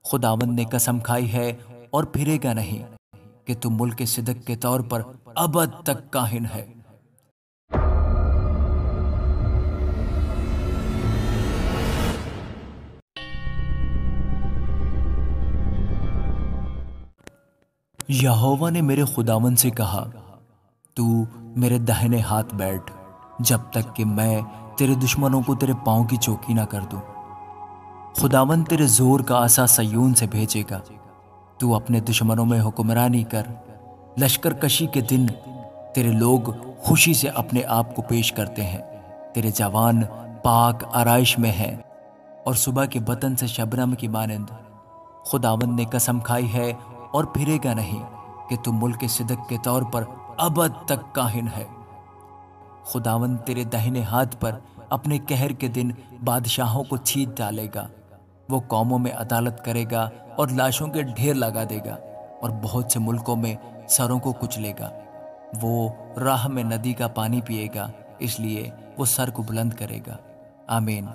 खुदावंद ने कसम खाई है और फिरेगा नहीं कि तू मुल्क सिदक के तौर पर अबद तक काहिन है। यहोवा ने मेरे खुदावंद से कहा, तू मेरे दाहिने हाथ बैठ जब तक कि मैं तेरे दुश्मनों को तेरे पांव की चौकी ना कर दूं। खुदावंद तेरे जोर का आसा सयून से भेजेगा। तू अपने दुश्मनों में हुक्मरानी कर। लश्कर कशी के दिन तेरे लोग खुशी से अपने आप को पेश करते हैं। तेरे जवान पाक आराइश में हैं और सुबह के बतन से शबनम की मानंद। खुदावंद ने कसम खाई है और फिरेगा नहीं कि तू मुल्क सिदक के तौर पर अबद तक काहिन है। खुदावंद तेरे दाहिने हाथ पर अपने कहर के दिन बादशाहों को छींट डालेगा। वो कौमों में अदालत करेगा और लाशों के ढेर लगा देगा और बहुत से मुल्कों में सरों को कुचलेगा। वो राह में नदी का पानी पिएगा, इसलिए वो सर को बुलंद करेगा। आमीन।